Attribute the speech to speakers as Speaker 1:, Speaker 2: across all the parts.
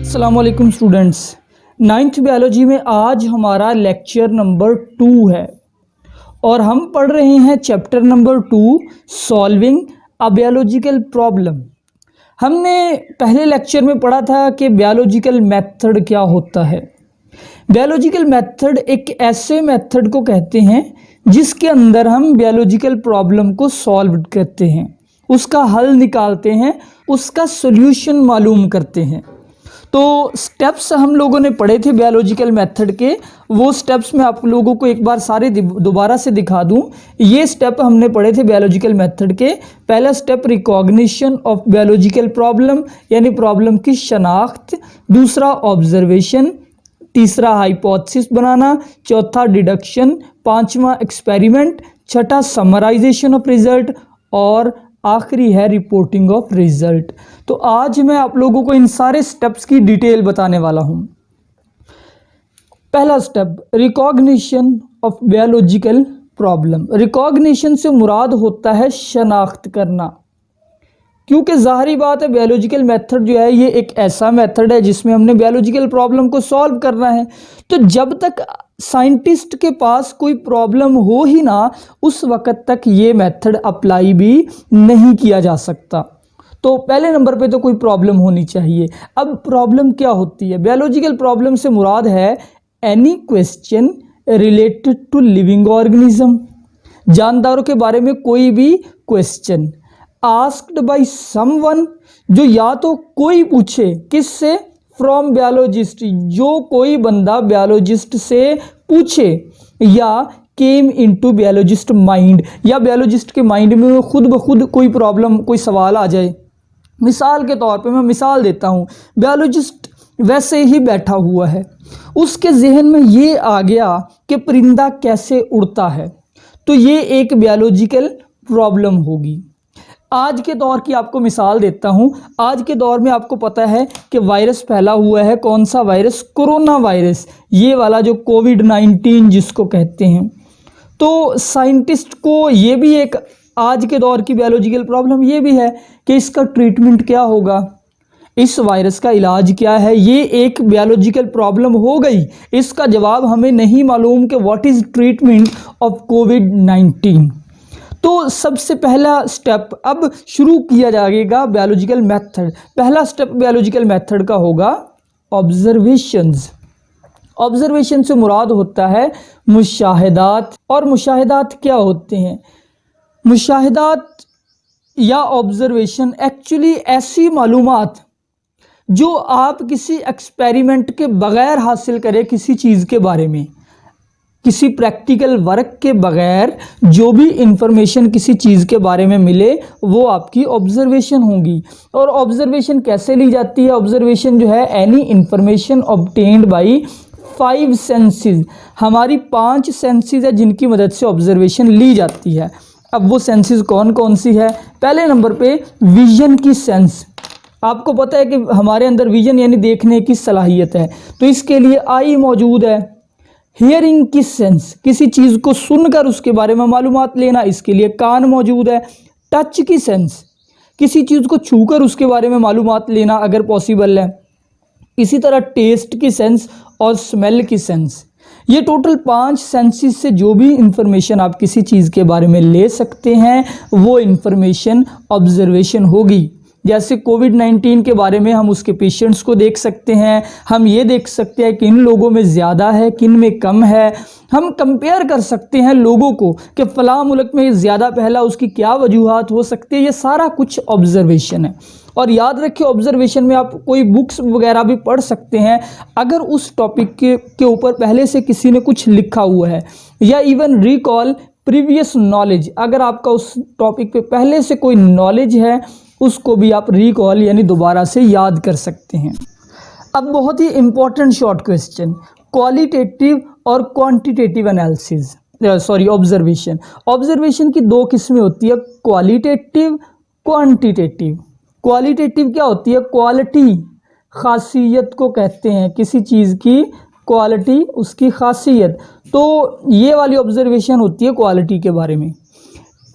Speaker 1: अस्सलामुअलैकुम students, ninth biology में आज हमारा लेक्चर नंबर 2 है और हम पढ़ रहे हैं chapter number 2 solving a biological problem. हमने पहले लेक्चर में पढ़ा था कि बायोलॉजिकल मेथड क्या होता है। बायोलॉजिकल मेथड एक ऐसे मेथड को कहते हैं जिसके अंदर हम बायोलॉजिकल प्रॉब्लम को सॉल्व करते हैं, उसका हल निकालते हैं, उसका सॉल्यूशन मालूम करते हैं। तो स्टेप्स हम लोगों ने पढ़े थे बायोलॉजिकल मेथड के, वो स्टेप्स मैं आप लोगों को एक बार सारे दोबारा से दिखा दूं। ये स्टेप हमने पढ़े थे बायोलॉजिकल मेथड के। पहला step recognition of biological problem यानी प्रॉब्लम की शनाख्त, दूसरा ऑब्जर्वेशन, तीसरा हाइपोथेसिस बनाना, चौथा डिडक्शन, पांचवा एक्सपेरिमेंट, छठा समराइजेशन ऑफ रिजल्ट और आखिरी है रिपोर्टिंग ऑफ रिजल्ट। तो आज मैं आप लोगों को इन सारे स्टेप्स की डिटेल बताने वाला हूं। पहला step recognition of biological problem. Recognition से मुराद होता है शनाख्त करना, क्योंकि ज़ाहिरी बात है बायोलॉजिकल मेथड जो है ये एक ऐसा मेथड है जिसमें हमने बायोलॉजिकल प्रॉब्लम को सॉल्व करना है। तो जब तक साइंटिस्ट के पास कोई प्रॉब्लम हो ही ना, उस वक़्त तक ये मेथड अप्लाई भी नहीं किया जा सकता। तो पहले नंबर पे तो कोई प्रॉब्लम होनी चाहिए। अब प्रॉब्लम क्या होती है? बायोलॉजिकल प्रॉब्लम से मुराद है any question related to living organism, जानदारों के बारे में कोई भी क्वेश्चन आस्क्ड बाय समवन, जो या तो कोई पूछे, किससे? फ्रॉम बायोलॉजिस्ट, जो कोई बंदा बायोलॉजिस्ट से पूछे, या केम इनटू बायोलॉजिस्ट माइंड, या बायोलॉजिस्ट के माइंड में खुद ब खुद कोई प्रॉब्लम, कोई सवाल आ जाए। मिसाल के तौर पे मैं मिसाल देता हूँ, बायोलॉजिस्ट वैसे ही बैठा हुआ है, उसके जहन में ये आ गया कि परिंदा कैसे उड़ता है, तो ये एक बायोलॉजिकल प्रॉब्लम होगी। आज के दौर की आपको मिसाल देता हूं। आज के दौर में आपको पता है कि वायरस फैला हुआ है। कौन सा वायरस? कोरोना वायरस, ये वाला जो कोविड-19 जिसको कहते हैं। तो साइंटिस्ट को ये भी एक आज के दौर की बायोलॉजिकल प्रॉब्लम ये भी है कि इसका ट्रीटमेंट क्या होगा, इस वायरस का इलाज क्या है। ये एक बायोलॉजिकल प्रॉब्लम हो गई। इसका जवाब हमें नहीं मालूम कि व्हाट इज़ ट्रीटमेंट ऑफ कोविड-19। तो सबसे पहला स्टेप अब शुरू किया जाएगा बायोलॉजिकल मेथड। पहला स्टेप बायोलॉजिकल मेथड का होगा ऑब्जर्वेशंस। ऑब्जर्वेशन से मुराद होता है मुशाहिदात। और मुशाहिदात क्या होते हैं? मुशाहिदात या ऑब्जर्वेशन एक्चुअली ऐसी मालूमात जो आप किसी एक्सपेरिमेंट के बगैर हासिल करें, किसी चीज़ के बारे में, किसी प्रैक्टिकल वर्क के बगैर जो भी इंफॉर्मेशन किसी चीज़ के बारे में मिले, वो आपकी ऑब्जर्वेशन होगी। और ऑब्जर्वेशन कैसे ली जाती है? ऑब्जर्वेशन जो है any information obtained by 5 senses. हमारी 5 सेंसेस है जिनकी मदद से ऑब्जर्वेशन ली जाती है। अब वो सेंसेस कौन कौन सी है? पहले नंबर पे विजन की सेंस। आपको पता है कि हमारे अंदर विजन यानी देखने की सलाहियत है, तो इसके लिए आई मौजूद है। हियरिंग की सेंस, किसी चीज़ को सुनकर उसके बारे में मालूमात लेना, इसके लिए कान मौजूद है। टच की सेंस, किसी चीज़ को छूकर उसके बारे में मालूमात लेना अगर पॉसिबल है। इसी तरह टेस्ट की सेंस और स्मेल की सेंस। ये टोटल 5 सेंसेस से जो भी इंफॉर्मेशन आप किसी चीज़ के बारे में ले सकते हैं, वो इंफॉर्मेशन ऑब्जर्वेशन होगी। जैसे कोविड-19 के बारे में हम उसके पेशेंट्स को देख सकते हैं, हम ये देख सकते हैं कि किन लोगों में ज़्यादा है, किन में कम है। हम कंपेयर कर सकते हैं लोगों को कि फ़लाँ मुल्क में ज़्यादा फैला, उसकी क्या वजूहात हो सकती है। ये सारा कुछ ऑब्जर्वेशन है। और याद रखिए ऑब्जर्वेशन में आप कोई बुक्स वगैरह भी पढ़ सकते हैं अगर उस टॉपिक के ऊपर पहले से किसी ने कुछ लिखा हुआ है, या इवन रिकॉल प्रीवियस नॉलेज, अगर आपका उस टॉपिक पे पहले से कोई नॉलेज है उसको भी आप रिकॉल यानी दोबारा से याद कर सकते हैं। अब बहुत ही इम्पोर्टेंट शॉर्ट क्वेश्चन, क्वालिटेटिव और क्वांटिटेटिव एनालिसिस, ऑब्जर्वेशन। ऑब्जर्वेशन की 2 किस्में होती है, क्वालिटेटिव, क्वांटिटेटिव। क्वालिटेटिव क्या होती है? क्वालिटी, खासियत को कहते हैं, किसी चीज़ की क्वालिटी, उसकी खासियत। तो ये वाली ऑब्जर्वेशन होती है क्वालिटी के बारे में।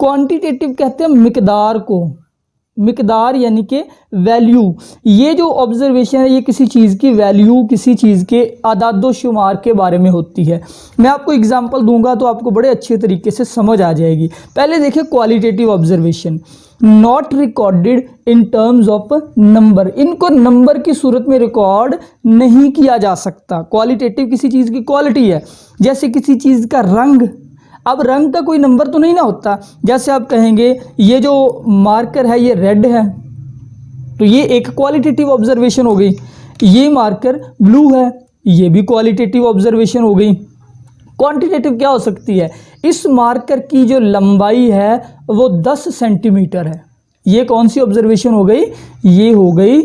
Speaker 1: क्वांटिटेटिव कहते हैं मिकदार को, मिकदार यानी कि वैल्यू। ये जो ऑब्जर्वेशन है ये किसी चीज़ की वैल्यू, किसी चीज़ के आदादो शुमार के बारे में होती है। मैं आपको एग्जांपल दूंगा तो आपको बड़े अच्छे तरीके से समझ आ जाएगी। पहले देखिए qualitative observation, not recorded in terms of number, इनको नंबर की सूरत में रिकॉर्ड नहीं किया जा सकता। क्वालिटेटिव किसी चीज़ की क्वालिटी है, जैसे किसी चीज़ का रंग, अब रंग का कोई नंबर तो नहीं ना होता। जैसे आप कहेंगे ये जो मार्कर है ये रेड है, तो ये एक क्वालिटेटिव ऑब्जर्वेशन हो गई। ये मार्कर ब्लू है, ये भी क्वालिटेटिव ऑब्जर्वेशन हो गई। क्वांटिटेटिव क्या हो सकती है, इस मार्कर की जो लंबाई है वो 10 सेंटीमीटर है। ये कौन सी ऑब्जर्वेशन हो गई, ये हो गई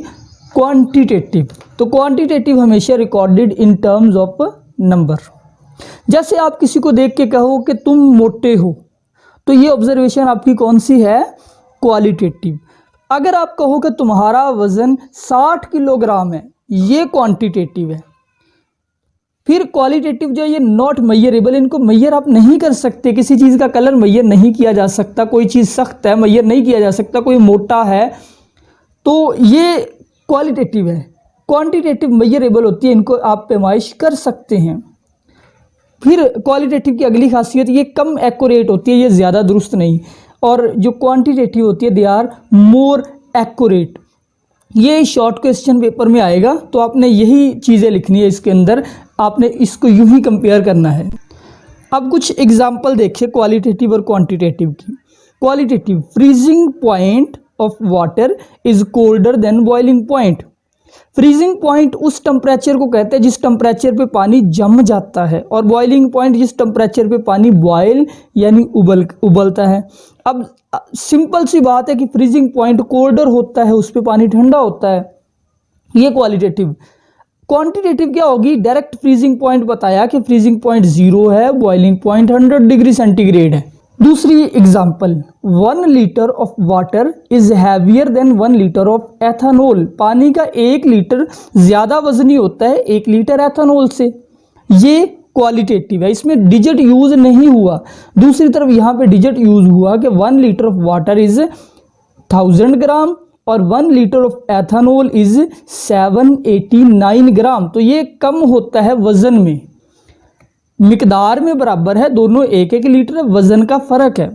Speaker 1: क्वांटिटेटिव। तो क्वांटिटेटिव हमेशा recorded in terms of number. जैसे आप किसी को देख के कहो कि तुम मोटे हो, तो ये ऑब्जर्वेशन आपकी कौन सी है, क्वालिटेटिव। अगर आप कहो कि तुम्हारा वजन 60 किलोग्राम है, ये क्वांटिटेटिव है। फिर क्वालिटेटिव जो है ये नॉट मैयरेबल, इनको मैयर आप नहीं कर सकते। किसी चीज़ का कलर मैयर नहीं किया जा सकता, कोई चीज़ सख्त है मैयर नहीं किया जा सकता, कोई मोटा है, तो ये क्वालिटेटिव है। क्वांटिटेटिव मैयरेबल होती है, इनको आप पैमाइश कर सकते हैं। फिर क्वालिटेटिव की अगली खासियत, ये कम एक्यूरेट होती है, ये ज़्यादा दुरुस्त नहीं। और जो क्वांटिटेटिव होती है दे आर मोर एक्यूरेट। ये शॉर्ट क्वेश्चन पेपर में आएगा, तो आपने यही चीज़ें लिखनी है इसके अंदर, आपने इसको यूं ही कंपेयर करना है। अब कुछ एग्जाम्पल देखिए क्वालिटेटिव और क्वांटिटेटिव की। Qualitative, freezing point of water is colder than boiling point. Freezing point उस टेम्परेचर को कहते हैं जिस टेम्परेचर पे पानी जम जाता है, और बॉइलिंग पॉइंट जिस टेम्परेचर पे पानी बॉयल यानी उबलता है। अब सिंपल सी बात है कि फ्रीजिंग पॉइंट कोल्डर होता है, उस पे पानी ठंडा होता है, ये क्वालिटेटिव। क्वांटिटेटिव क्या होगी, डायरेक्ट फ्रीजिंग पॉइंट बताया कि फ्रीजिंग पॉइंट 0 है, बॉइलिंग पॉइंट 100 डिग्री सेंटीग्रेड है। दूसरी example, 1 litre of water is heavier than 1 litre of ethanol. पानी का 1 लीटर ज़्यादा वजनी होता है 1 लीटर एथेनॉल से। ये क्वालिटेटिव है, इसमें डिजिट यूज नहीं हुआ। दूसरी तरफ यहाँ पे डिजिट यूज हुआ कि 1 लीटर ऑफ वाटर इज 1000 ग्राम और 1 लीटर ऑफ एथेनॉल इज 789 ग्राम। तो ये कम होता है वजन में, मिकदार में बराबर है, दोनों 1-1 लीटर है, वजन का फर्क है।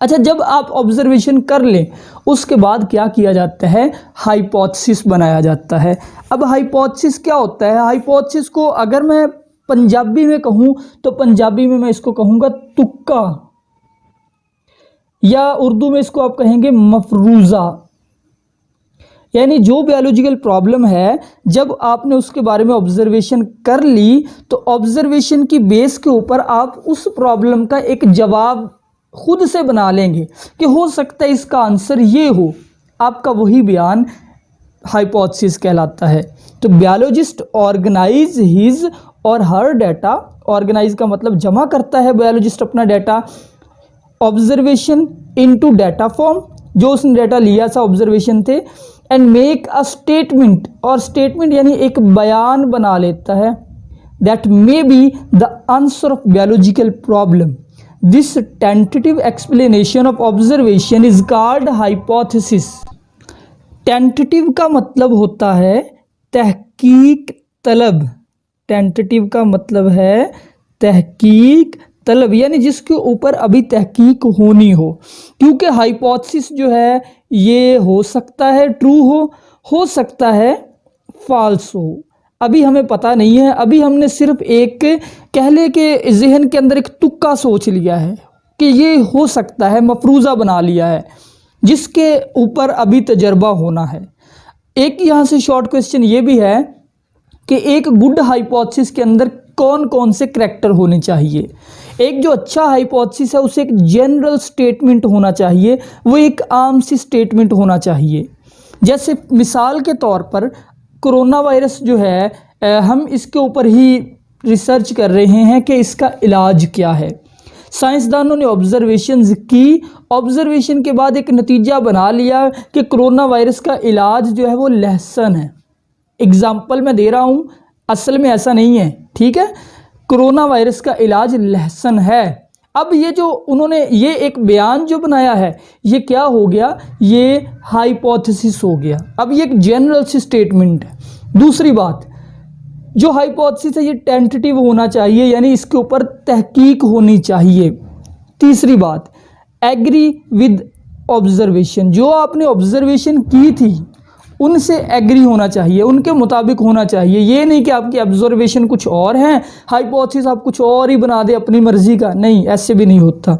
Speaker 1: अच्छा, जब आप ऑब्जर्वेशन कर लें उसके बाद क्या किया जाता है, हाइपोथेसिस बनाया जाता है। अब हाइपोथेसिस क्या होता है, हाइपोथेसिस को अगर मैं पंजाबी में कहूँ तो पंजाबी में मैं इसको कहूँगा तुक्का, या उर्दू में इसको आप कहेंगे मफरूज़ा। यानी जो बायोलॉजिकल प्रॉब्लम है, जब आपने उसके बारे में ऑब्जर्वेशन कर ली तो ऑब्जर्वेशन की बेस के ऊपर आप उस प्रॉब्लम का एक जवाब खुद से बना लेंगे कि हो सकता है इसका आंसर ये हो। आपका वही बयान हाइपोथेसिस कहलाता है। तो बायोलॉजिस्ट ऑर्गेनाइज हिज और हर डाटा, ऑर्गेनाइज का मतलब जमा करता है बायोलॉजिस्ट अपना data, observation into data form, जो उसने डाटा लिया था ऑब्जर्वेशन थे, एंड मेक अ स्टेटमेंट, और स्टेटमेंट यानी एक बयान बना लेता है, that may be the answer of biological problem. This tentative explanation of observation is called hypothesis. Tentative का मतलब होता है तहकीक तलब, टेंटेटिव का मतलब है तहकीक तलब, यानी जिसके ऊपर अभी तहकीक होनी हो। क्योंकि हाइपोथेसिस जो है ये हो सकता है ट्रू हो सकता है फॉल्स हो, अभी हमें पता नहीं है। अभी हमने सिर्फ एक कह ले के जहन के अंदर एक तुक्का सोच लिया है कि ये हो सकता है, मफरूज़ा बना लिया है, जिसके ऊपर अभी तजर्बा होना है। एक यहाँ से शॉर्ट क्वेश्चन ये भी है कि एक गुड हाइपोथेसिस के अंदर कौन कौन से करैक्टर होने चाहिए। एक जो अच्छा हाइपोथेसिस है उसे एक जनरल स्टेटमेंट होना चाहिए, वो एक आम सी स्टेटमेंट होना चाहिए। जैसे मिसाल के तौर पर कोरोना वायरस जो है, हम इसके ऊपर ही रिसर्च कर रहे हैं कि इसका इलाज क्या है। साइंसदानों ने ऑब्जर्वेशंस की, ऑब्जर्वेशन के बाद एक नतीजा बना लिया कि कोरोना वायरस का इलाज जो है वो लहसुन है। एग्जाम्पल मैं दे रहा हूँ, असल में ऐसा नहीं है, ठीक है। कोरोना वायरस का इलाज लहसुन है। अब ये जो उन्होंने ये एक बयान जो बनाया है, ये क्या हो गया, ये हाइपोथेसिस हो गया। अब ये एक जनरल सी स्टेटमेंट है। दूसरी बात, जो हाइपोथेसिस है ये टेंटेटिव होना चाहिए, यानी इसके ऊपर तहकीक होनी चाहिए। तीसरी बात, एग्री विद ऑब्जर्वेशन, जो आपने ऑब्जर्वेशन की थी उनसे एग्री होना चाहिए, उनके मुताबिक होना चाहिए। ये नहीं कि आपकी ऑब्जर्वेशन कुछ और है, हाइपोथेसिस आप कुछ और ही बना दे अपनी मर्जी का, नहीं, ऐसे भी नहीं होता।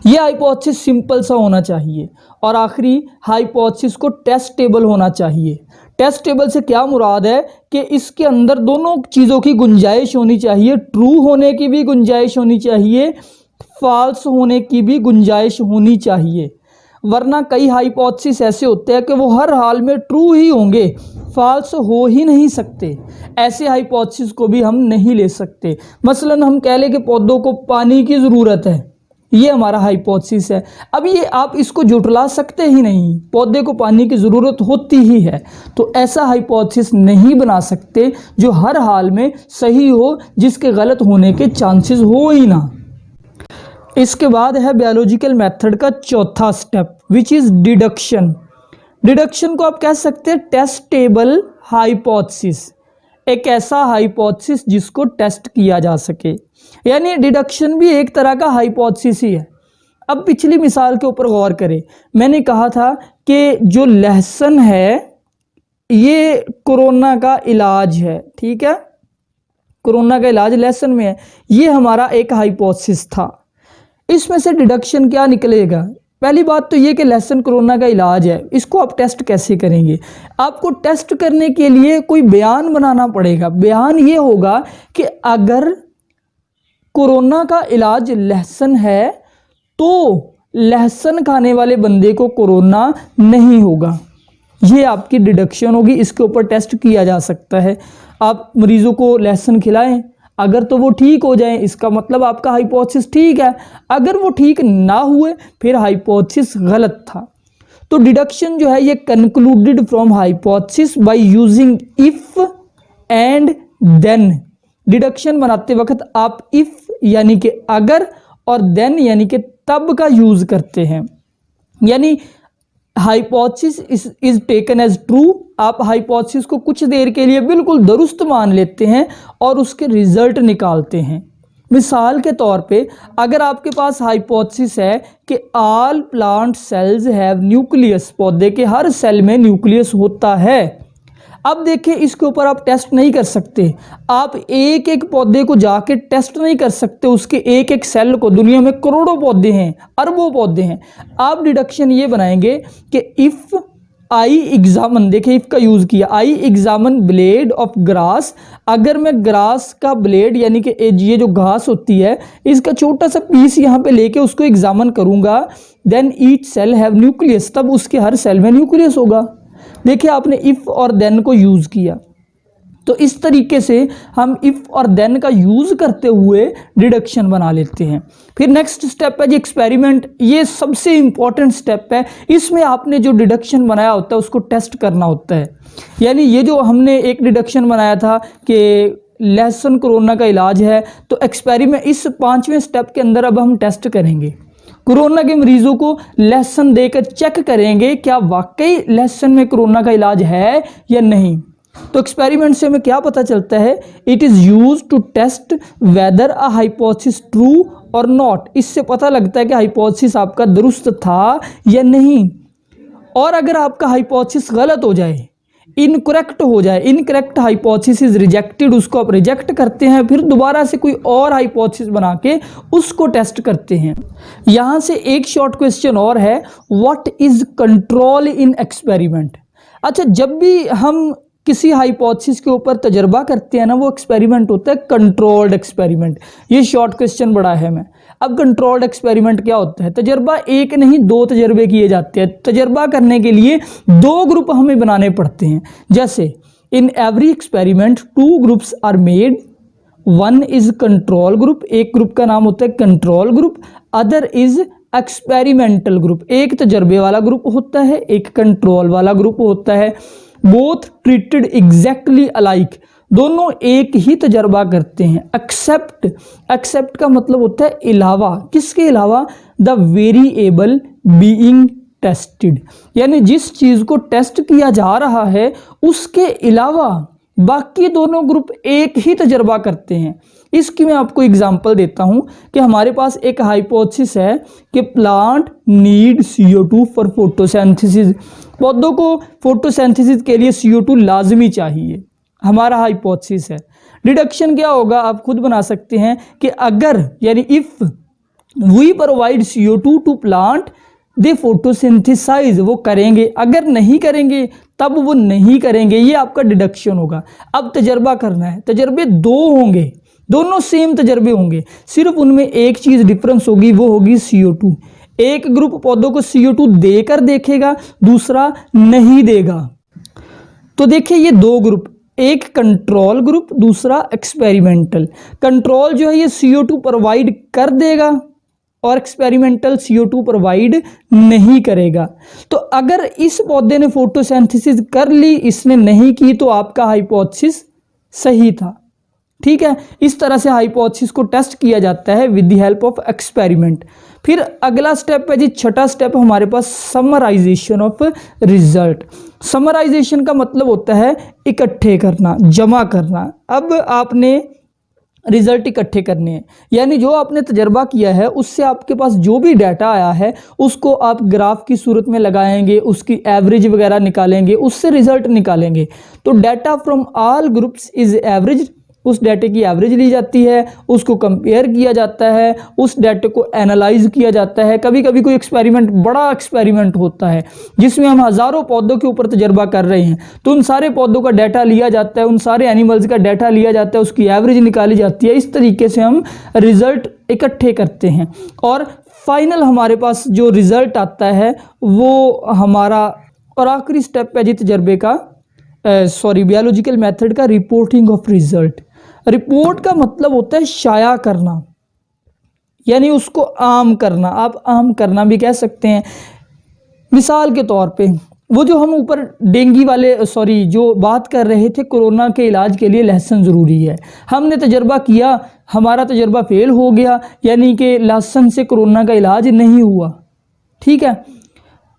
Speaker 1: ये हाइपोथेसिस सिंपल सा होना चाहिए। और आखिरी, हाइपोथेसिस को टेस्टेबल होना चाहिए। टेस्टेबल से क्या मुराद है कि इसके अंदर दोनों चीज़ों की गुंजाइश होनी चाहिए, ट्रू होने की भी गुंजाइश होनी चाहिए, फॉल्स होने की भी गुंजाइश होनी चाहिए। वरना कई हाइपोथेसिस ऐसे होते हैं कि वो हर हाल में ट्रू ही होंगे, फॉल्स हो ही नहीं सकते। ऐसे हाइपोथेसिस को भी हम नहीं ले सकते। मसलन हम कह लें कि पौधों को पानी की ज़रूरत है, ये हमारा हाइपोथेसिस है। अब ये आप इसको जुटला सकते ही नहीं, पौधे को पानी की ज़रूरत होती ही है, तो ऐसा हाइपोथेसिस नहीं बना सकते जो हर हाल में सही हो, जिसके गलत होने के चांसेस हो ही ना। इसके बाद है बायोलॉजिकल मेथड का चौथा step, which is deduction. Deduction को आप कह सकते हैं टेस्टेबल हाइपोथेसिस, एक ऐसा हाइपोथेसिस जिसको टेस्ट किया जा सके, यानी डिडक्शन भी एक तरह का हाइपोथेसिस ही है। अब पिछली मिसाल के ऊपर गौर करें, मैंने कहा था कि जो लहसुन है ये कोरोना का इलाज है, ठीक है, कोरोना का इलाज लहसुन में है, ये हमारा एक हाइपोथेसिस था। इसमें से डिडक्शन क्या निकलेगा? पहली बात तो ये कि लहसुन कोरोना का इलाज है, इसको आप टेस्ट कैसे करेंगे? आपको टेस्ट करने के लिए कोई बयान बनाना पड़ेगा। बयान ये होगा कि अगर कोरोना का इलाज लहसुन है तो लहसुन खाने वाले बंदे को कोरोना नहीं होगा। ये आपकी डिडक्शन होगी, इसके ऊपर टेस्ट किया जा सकता है। आप मरीजों को लहसुन खिलाएं, अगर तो वो ठीक हो जाए, इसका मतलब आपका हाइपोथेसिस ठीक है। अगर वो ठीक ना हुए फिर हाइपोथेसिस गलत था। तो डिडक्शन जो है ये concluded from hypothesis by using if and then. Deduction बनाते वक्त आप इफ यानी कि अगर और देन यानी कि तब का यूज करते हैं। यानी hypothesis is taken as true, आप हाइपोथेसिस को कुछ देर के लिए बिल्कुल दुरुस्त मान लेते हैं और उसके रिजल्ट निकालते हैं। मिसाल के तौर पे अगर आपके पास हाइपोथेसिस है कि all plant cells have nucleus, पौधे के हर सेल में न्यूक्लियस होता है। अब देखिए इसके ऊपर आप टेस्ट नहीं कर सकते, आप एक एक पौधे को जाके टेस्ट नहीं कर सकते, उसके एक एक सेल को। दुनिया में करोड़ों पौधे हैं, अरबों पौधे हैं। आप डिडक्शन ये बनाएंगे कि इफ़ आई एग्जामन, देखिए इफ़ का यूज़ किया, आई एग्जामन ब्लेड ऑफ ग्रास, अगर मैं ग्रास का ब्लेड यानी कि ये जो घास होती है इसका छोटा सा पीस यहाँ पे लेके उसको एग्जामन करूँगा, then each cell have nucleus, तब उसके हर सेल में न्यूक्लियस होगा। देखिए आपने इफ़ और देन को यूज़ किया। तो इस तरीके से हम इफ़ और देन का यूज़ करते हुए डिडक्शन बना लेते हैं। फिर नेक्स्ट स्टेप है जी एक्सपेरिमेंट। ये सबसे इम्पॉर्टेंट स्टेप है, इसमें आपने जो डिडक्शन बनाया होता है उसको टेस्ट करना होता है। यानी ये जो हमने एक डिडक्शन बनाया था कि लहसुन कोरोना का इलाज है, तो एक्सपेरिमेंट इस 5वें स्टेप के अंदर अब हम टेस्ट करेंगे। कोरोना के मरीजों को लहसुन देकर चेक करेंगे क्या वाकई लहसुन में कोरोना का इलाज है या नहीं। तो एक्सपेरिमेंट से हमें क्या पता चलता है? It is use to test whether a hypothesis true और नॉट। इससे पता लगता है कि हाइपोथेसिस आपका दुरुस्त था या नहीं। और अगर आपका हाइपोथेसिस गलत हो जाए, इनकरेक्ट हो जाए, इनकरेक्ट हाइपोथेसिस इज रिजेक्टेड, उसको आप रिजेक्ट करते हैं, फिर दोबारा से कोई और हाइपोथेसिस बना के उसको टेस्ट करते हैं। यहाँ से एक शॉर्ट क्वेश्चन और है, what is control in experiment. अच्छा, जब भी हम किसी हाइपोथेसिस के ऊपर तजर्बा करते हैं ना, वो एक्सपेरिमेंट होता है कंट्रोल्ड एक्सपेरिमेंट। ये शॉर्ट क्वेश्चन बड़ा है मैं। अब कंट्रोल्ड एक्सपेरिमेंट क्या होता है? तजर्बा एक नहीं 2 तजर्बे किए जाते हैं। तजर्बा करने के लिए 2 ग्रुप हमें बनाने पड़ते हैं। जैसे in every experiment 2 groups are made, one is control group, एक ग्रुप का नाम होता है control group, other is experimental group. एक तजर्बे वाला ग्रुप होता है, एक कंट्रोल वाला ग्रुप होता है। बोथ ट्रीटेड एग्जैक्टली अलाइक, दोनों एक ही तजर्बा करते हैं। एक्सेप्ट का मतलब होता है अलावा, किसके अलावा? द वेरिएबल बीइंग टेस्टेड, यानी जिस चीज़ को टेस्ट किया जा रहा है उसके अलावा बाकी दोनों ग्रुप एक ही तजर्बा करते हैं। इसकी मैं आपको एग्जांपल देता हूं कि हमारे पास एक हाइपोथेसिस है कि plant need CO2 for photosynthesis, पौधों को फोटोसिंथेसिस के लिए CO2 लाजमी चाहिए, हमारा हाइपोथेसिस है। डिडक्शन क्या होगा आप खुद बना सकते हैं कि अगर, यानी if we provide CO2 to plant they photosynthesize, वो करेंगे, अगर नहीं करेंगे तब वो नहीं करेंगे, ये आपका डिडक्शन होगा। अब तजर्बा करना है, तजर्बे दो होंगे, दोनों सेम तजर्बे होंगे, सिर्फ उनमें एक चीज़ डिफरेंस होगी, वो होगी CO2। एक ग्रुप पौधों को CO2 देकर देखेगा, दूसरा नहीं देगा। तो देखिए ये दो ग्रुप, एक कंट्रोल ग्रुप, दूसरा एक्सपेरिमेंटल। कंट्रोल जो है ये CO2 प्रोवाइड कर देगा और एक्सपेरिमेंटल CO2 प्रोवाइड नहीं करेगा। तो अगर इस पौधे ने फोटोसिंथेसिस कर ली, इसने नहीं की, तो आपका हाइपोथेसिस सही था। ठीक है, इस तरह से हाइपोथेसिस को टेस्ट किया जाता है with the help of experiment. फिर अगला स्टेप है जी, छठा स्टेप हमारे पास समराइजेशन ऑफ रिजल्ट। समराइजेशन का मतलब होता है इकट्ठे करना, जमा करना। अब आपने रिजल्ट इकट्ठे करने हैं, यानी जो आपने तजर्बा किया है उससे आपके पास जो भी डाटा आया है उसको आप ग्राफ की सूरत में लगाएंगे, उसकी एवरेज वगैरह निकालेंगे, उससे रिजल्ट निकालेंगे। तो data from all groups is average, उस डाटे की एवरेज ली जाती है, उसको कंपेयर किया जाता है, उस डाटे को एनालाइज किया जाता है। कभी कभी कोई एक्सपेरिमेंट, बड़ा एक्सपेरिमेंट होता है जिसमें हम हज़ारों पौधों के ऊपर तजर्बा कर रहे हैं, तो उन सारे पौधों का डाटा लिया जाता है, उन सारे एनिमल्स का डाटा लिया जाता है, उसकी एवरेज निकाली जाती है। इस तरीके से हम रिजल्ट इकट्ठे करते हैं और फाइनल हमारे पास जो रिजल्ट आता है वो हमारा, और आखिरी स्टेप है जी तजर्बे का, बायोलॉजिकल मेथड का रिपोर्टिंग ऑफ रिजल्ट। रिपोर्ट का मतलब होता है शाया करना, यानी उसको आम करना, आप आम करना भी कह सकते हैं। मिसाल के तौर पे वो जो हम ऊपर डेंगू वाले जो बात कर रहे थे, कोरोना के इलाज के लिए लहसुन ज़रूरी है, हमने तजर्बा किया, हमारा तजर्बा फेल हो गया, यानी कि लहसुन से कोरोना का इलाज नहीं हुआ। ठीक है,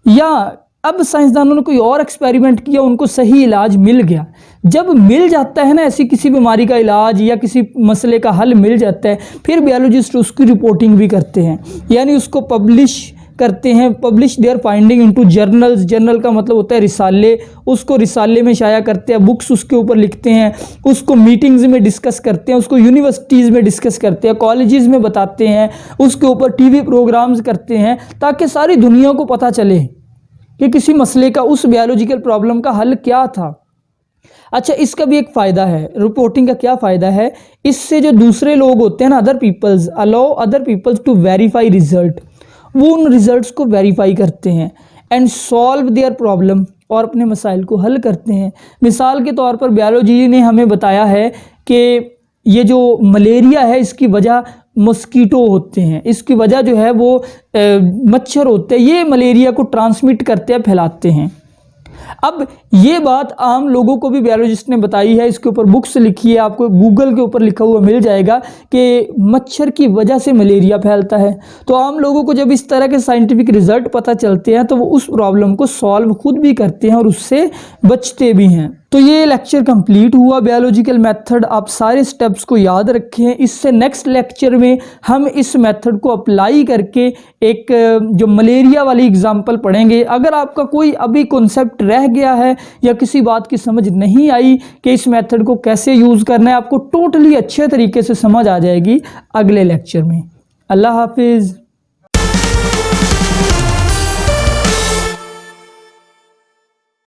Speaker 1: या अब साइंसदानों ने कोई और एक्सपेरिमेंट किया, उनको सही इलाज मिल गया। जब मिल जाता है ना ऐसी किसी बीमारी का इलाज या किसी मसले का हल मिल जाता है, फिर बायोलॉजिस्ट उसकी रिपोर्टिंग भी करते हैं, यानी उसको पब्लिश करते हैं, publish there finding into journals. Journal का मतलब होता है रिसाले, उसको रिसाले में शाया करते हैं, बुक्स उसके ऊपर लिखते हैं, उसको मीटिंग्स में डिस्कस करते हैं, उसको यूनिवर्सिटीज़ में डिस्कस करते हैं, कॉलेजेस में बताते हैं, उसके ऊपर TV प्रोग्राम्स करते हैं, ताकि सारी दुनिया को पता चले कि किसी मसले का, उस बायोलॉजिकल प्रॉब्लम का हल क्या था। अच्छा, इसका भी एक फ़ायदा है, रिपोर्टिंग का क्या फ़ायदा है, इससे जो दूसरे लोग होते हैं ना, other peoples, allow other peoples to verify result, वो उन रिजल्ट्स को वेरीफाई करते हैं एंड सॉल्व देयर प्रॉब्लम, और अपने मसाइल को हल करते हैं। मिसाल के तौर पर बायोलॉजी ने हमें बताया है कि ये जो मलेरिया है इसकी वजह मस्कीटो होते हैं, इसकी वजह जो है वो मच्छर होते हैं, ये मलेरिया को ट्रांसमिट करते हैं, फैलाते हैं। अब ये बात आम लोगों को भी बायोलॉजिस्ट ने बताई है, इसके ऊपर बुक्स लिखी है, आपको गूगल के ऊपर लिखा हुआ मिल जाएगा कि मच्छर की वजह से मलेरिया फैलता है। तो आम लोगों को जब इस तरह के साइंटिफिक रिजल्ट पता चलते हैं तो वो उस प्रॉब्लम को सॉल्व खुद भी करते हैं और उससे बचते भी हैं। तो ये लेक्चर कंप्लीट हुआ बायोलॉजिकल मेथड। आप सारे स्टेप्स को याद रखें, इससे नेक्स्ट लेक्चर में हम इस मेथड को अप्लाई करके एक जो मलेरिया वाली एग्जांपल पढ़ेंगे। अगर आपका कोई अभी कॉन्सेप्ट रह गया है या किसी बात की समझ नहीं आई कि इस मेथड को कैसे यूज़ करना है, आपको टोटली अच्छे तरीके से समझ आ जाएगी अगले लेक्चर में। अल्लाह हाफिज़।